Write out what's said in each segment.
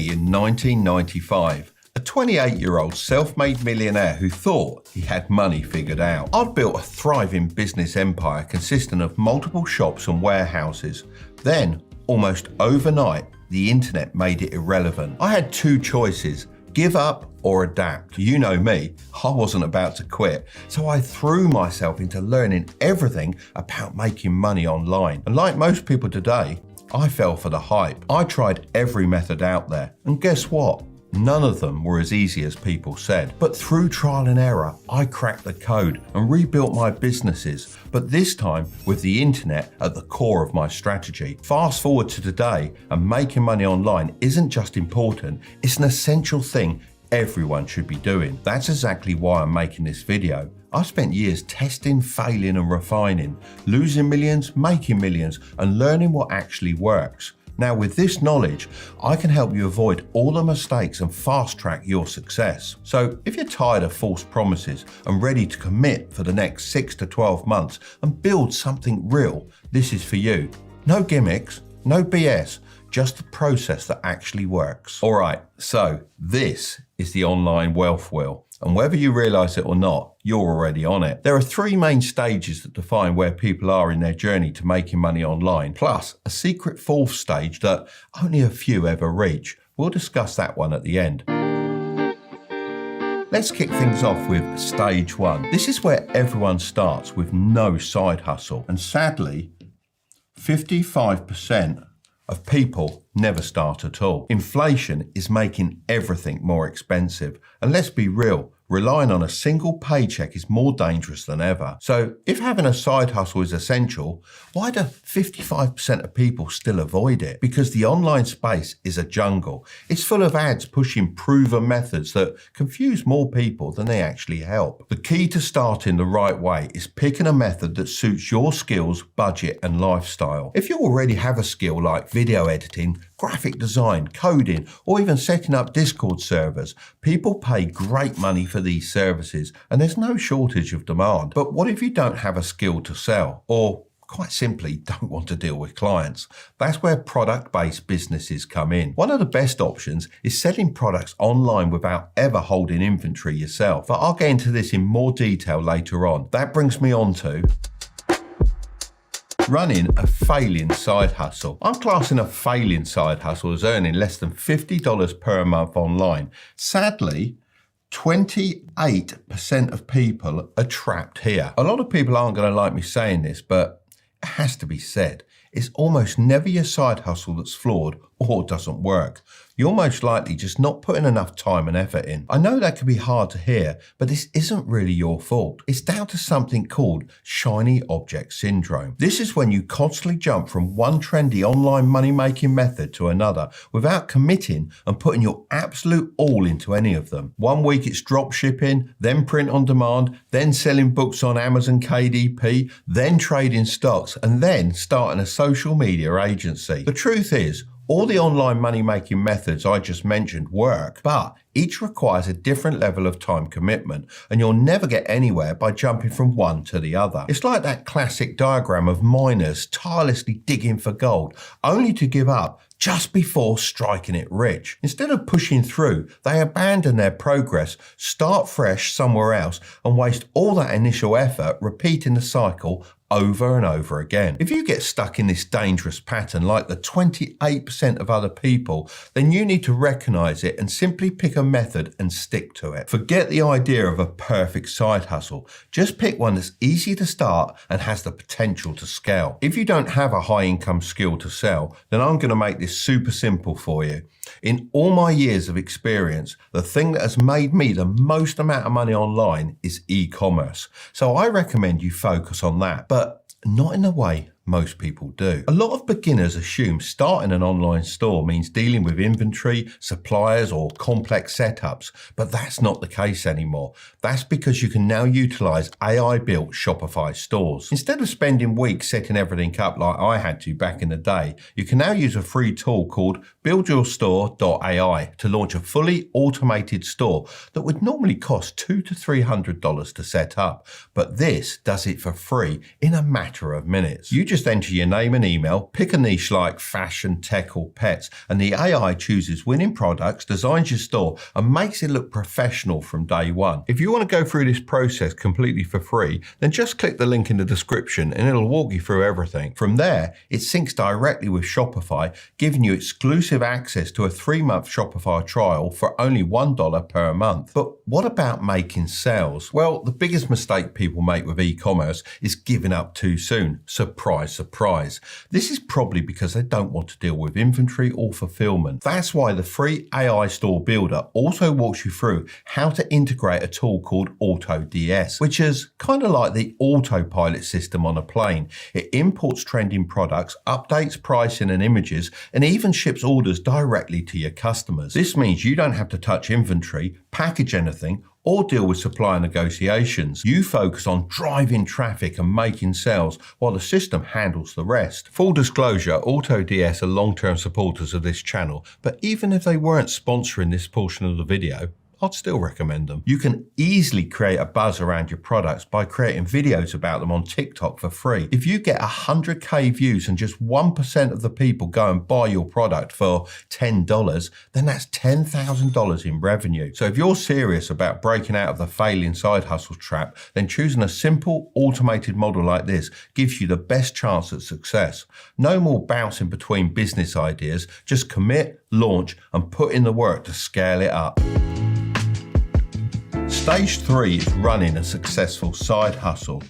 me in 1995. A 28-year-old self-made millionaire who thought he had money figured out. I'd built a thriving business empire consisting of multiple shops and warehouses. Then, almost overnight, the internet made it irrelevant. I had two choices: give up or adapt. You know me, I wasn't about to quit, so I threw myself into learning everything about making money online. And like most people today, I fell for the hype. I tried every method out there, and guess what? None of them were as easy as people said. But through trial and error, I cracked the code and rebuilt my businesses, but this time with the internet at the core of my strategy. Fast forward to today, and making money online isn't just important, it's an essential thing everyone should be doing. That's exactly why I'm making this video. I spent years testing, failing and refining, losing millions, making millions, and learning what actually works. Now with this knowledge, I can help you avoid all the mistakes and fast track your success. So if you're tired of false promises and ready to commit for the next 6 to 12 months and build something real, this is for you. No gimmicks, no BS, just the process that actually works. All right, so this is the online wealth wheel. And whether you realize it or not, you're already on it. There are three main stages that define where people are in their journey to making money online, plus a secret fourth stage that only a few ever reach. We'll discuss that one at the end. Let's kick things off with stage one. This is where everyone starts with no side hustle. And sadly, 55% of people never start at all. Inflation is making everything more expensive. And let's be real, relying on a single paycheck is more dangerous than ever. So if having a side hustle is essential, why do 55% of people still avoid it? Because the online space is a jungle. It's full of ads pushing proven methods that confuse more people than they actually help. The key to starting the right way is picking a method that suits your skills, budget and lifestyle. If you already have a skill like video editing, graphic design, coding, or even setting up Discord servers, people pay great money for these services and there's no shortage of demand. But what if you don't have a skill to sell, or quite simply don't want to deal with clients? That's where product-based businesses come in. One of the best options is selling products online without ever holding inventory yourself. But I'll get into this in more detail later on. That brings me on to running a failing side hustle. I'm classing a failing side hustle as earning less than $50 per month online. Sadly, 28% of people are trapped here. A lot of people aren't going to like me saying this, but it has to be said. It's almost never your side hustle that's flawed or doesn't work. You're most likely just not putting enough time and effort in. I know that can be hard to hear, but this isn't really your fault. It's down to something called shiny object syndrome. This is when you constantly jump from one trendy online money-making method to another without committing and putting your absolute all into any of them. One week it's drop shipping, then print on demand, then selling books on Amazon KDP, then trading stocks, and then starting a social media agency. The truth is, all the online money-making methods I just mentioned work, but each requires a different level of time commitment, and you'll never get anywhere by jumping from one to the other. It's like that classic diagram of miners tirelessly digging for gold, only to give up just before striking it rich. Instead of pushing through, they abandon their progress, start fresh somewhere else, and waste all that initial effort repeating the cycle over and over again. If you get stuck in this dangerous pattern like the 28% of other people, then you need to recognize it and simply pick a method and stick to it. Forget the idea of a perfect side hustle. Just pick one that's easy to start and has the potential to scale. If you don't have a high income skill to sell, then I'm going to make this super simple for you. In all my years of experience, the thing that has made me the most amount of money online is e-commerce. So I recommend you focus on that, but not in the way most people do. A lot of beginners assume starting an online store means dealing with inventory, suppliers, or complex setups, but that's not the case anymore. That's because you can now utilize AI-built Shopify stores. Instead of spending weeks setting everything up like I had to back in the day, you can now use a free tool called buildyourstore.ai to launch a fully automated store that would normally cost $200 to $300 to set up. But this does it for free in a matter of minutes. You just just enter your name and email, pick a niche like fashion, tech or pets, and the AI chooses winning products, designs your store, and makes it look professional from day one. If you want to go through this process completely for free, then just click the link in the description and it'll walk you through everything. From there, it syncs directly with Shopify, giving you exclusive access to a 3-month Shopify trial for only $1 per month. But what about making sales? Well, the biggest mistake people make with e-commerce is giving up too soon. Surprise, surprise. This is probably because they don't want to deal with inventory or fulfillment. That's why the free AI store builder also walks you through how to integrate a tool called AutoDS, which is kind of like the autopilot system on a plane. It imports trending products, updates pricing and images, and even ships orders directly to your customers. This means you don't have to touch inventory, package anything, or deal with supplier negotiations. You focus on driving traffic and making sales while the system handles the rest. Full disclosure, AutoDS are long-term supporters of this channel, but even if they weren't sponsoring this portion of the video, I'd still recommend them. You can easily create a buzz around your products by creating videos about them on TikTok for free. If you get 100k views and just 1% of the people go and buy your product for $10, then that's $10,000 in revenue. So if you're serious about breaking out of the failing side hustle trap, then choosing a simple automated model like this gives you the best chance at success. No more bouncing between business ideas, just commit, launch, and put in the work to scale it up. Stage 3 is running a successful side hustle.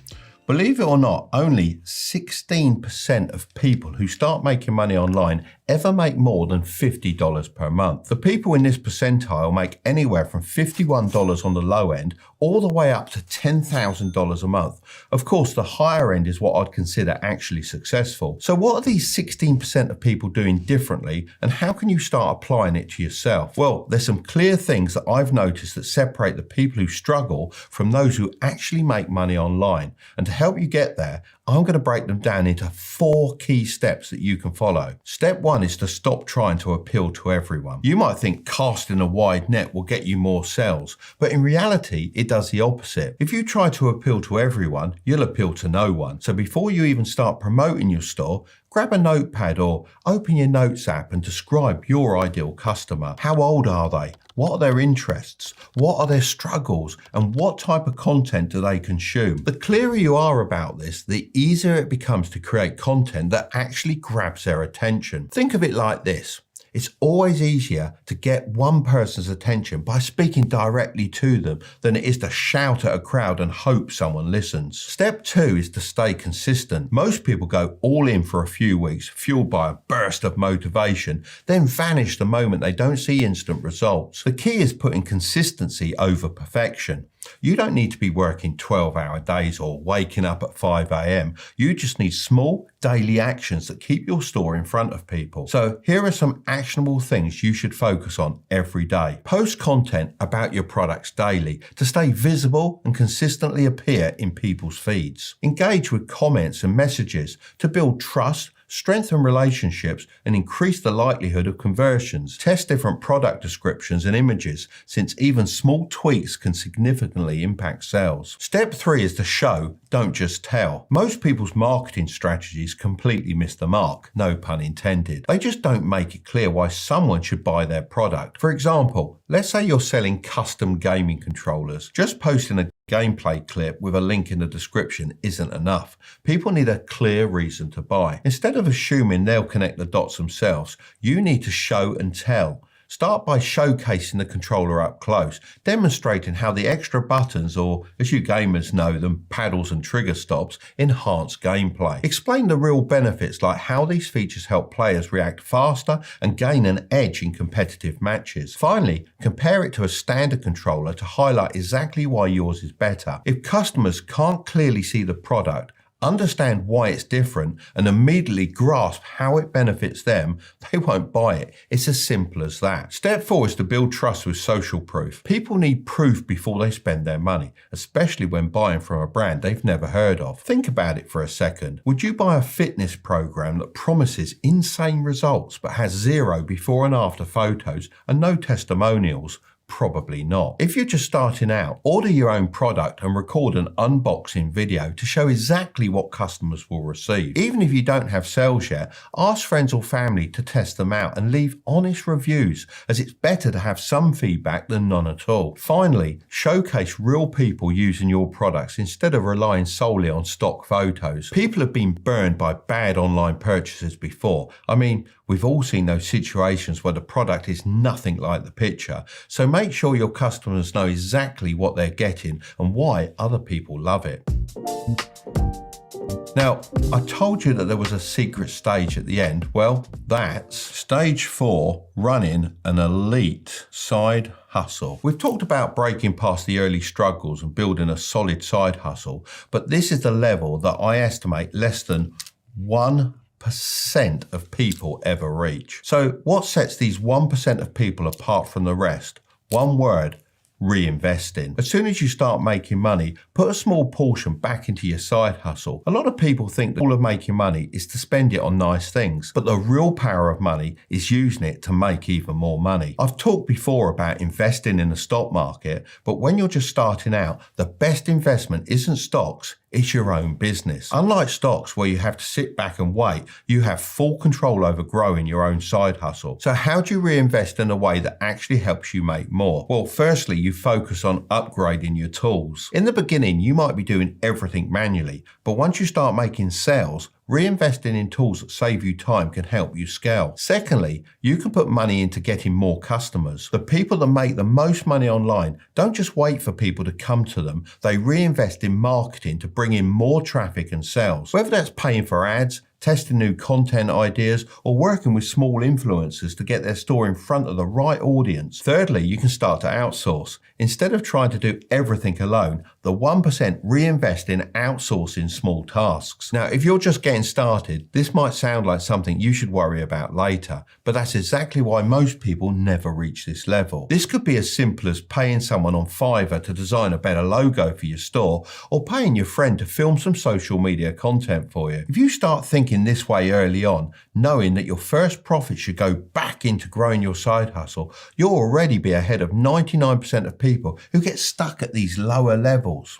Believe it or not, only 16% of people who start making money online ever make more than $50 per month. The people in this percentile make anywhere from $51 on the low end all the way up to $10,000 a month. Of course, the higher end is what I'd consider actually successful. So what are these 16% of people doing differently, and how can you start applying it to yourself? Well, there's some clear things that I've noticed that separate the people who struggle from those who actually make money online. And to help you get there, I'm going to break them down into 4 key steps that you can follow. Step 1 is to stop trying to appeal to everyone. You might think casting a wide net will get you more sales, but in reality, it does the opposite. If you try to appeal to everyone, you'll appeal to no one. So before you even start promoting your store, grab a notepad or open your notes app and describe your ideal customer. How old are they? What are their interests? What are their struggles? And what type of content do they consume? The clearer you are about this, the easier it becomes to create content that actually grabs their attention. Think of it like this. It's always easier to get one person's attention by speaking directly to them than it is to shout at a crowd and hope someone listens. Step 2 is to stay consistent. Most people go all in for a few weeks, fueled by a burst of motivation, then vanish the moment they don't see instant results. The key is putting consistency over perfection. You don't need to be working 12-hour days or waking up at 5 a.m. You just need small daily actions that keep your store in front of people. So here are some actionable things you should focus on every day. Post content about your products daily to stay visible and consistently appear in people's feeds. Engage with comments and messages to build trust, strengthen relationships, and increase the likelihood of conversions. Test different product descriptions and images, since even small tweaks can significantly impact sales. Step 3 is to show, don't just tell. Most people's marketing strategies completely miss the mark, no pun intended. They just don't make it clear why someone should buy their product. For example, let's say you're selling custom gaming controllers. Just posting a gameplay clip with a link in the description isn't enough. People need a clear reason to buy. Instead of assuming they'll connect the dots themselves, you need to show and tell. Start by showcasing the controller up close, demonstrating how the extra buttons, or as you gamers know them, paddles and trigger stops, enhance gameplay. Explain the real benefits, like how these features help players react faster and gain an edge in competitive matches. Finally, compare it to a standard controller to highlight exactly why yours is better. If customers can't clearly see the product, understand why it's different, and immediately grasp how it benefits them, they won't buy it. It's as simple as that. Step 4 is to build trust with social proof. People need proof before they spend their money, especially when buying from a brand they've never heard of. Think about it for a second. Would you buy a fitness program that promises insane results but has zero before and after photos and no testimonials? Probably not. If you're just starting out, order your own product and record an unboxing video to show exactly what customers will receive. Even if you don't have sales yet, ask friends or family to test them out and leave honest reviews, as it's better to have some feedback than none at all. Finally, showcase real people using your products instead of relying solely on stock photos. People have been burned by bad online purchases before. I mean, we've all seen those situations where the product is nothing like the picture. So make sure your customers know exactly what they're getting and why other people love it. Now, I told you that there was a secret stage at the end. Well, that's stage 4, running an elite side hustle. We've talked about breaking past the early struggles and building a solid side hustle, but this is the level that I estimate less than 1% of people ever reach. So what sets these 1% of people apart from the rest? One word: reinvesting. As soon as you start making money, put a small portion back into your side hustle. A lot of people think that all of making money is to spend it on nice things, but the real power of money is using it to make even more money. I've talked before about investing in the stock market, but when you're just starting out, the best investment isn't stocks, it's your own business. Unlike stocks where you have to sit back and wait, you have full control over growing your own side hustle. So how do you reinvest in a way that actually helps you make more? Well, firstly, you focus on upgrading your tools. In the beginning, you might be doing everything manually, but once you start making sales, reinvesting in tools that save you time can help you scale. Secondly, you can put money into getting more customers. The people that make the most money online don't just wait for people to come to them, they reinvest in marketing to bring in more traffic and sales. Whether that's paying for ads, testing new content ideas, or working with small influencers to get their store in front of the right audience. Thirdly, you can start to outsource. Instead of trying to do everything alone, the 1% reinvest in outsourcing small tasks. Now, if you're just getting started, this might sound like something you should worry about later, but that's exactly why most people never reach this level. This could be as simple as paying someone on Fiverr to design a better logo for your store, or paying your friend to film some social media content for you. If you start thinking this way early on, knowing that your first profit should go back into growing your side hustle, you'll already be ahead of 99% of people who get stuck at these lower levels.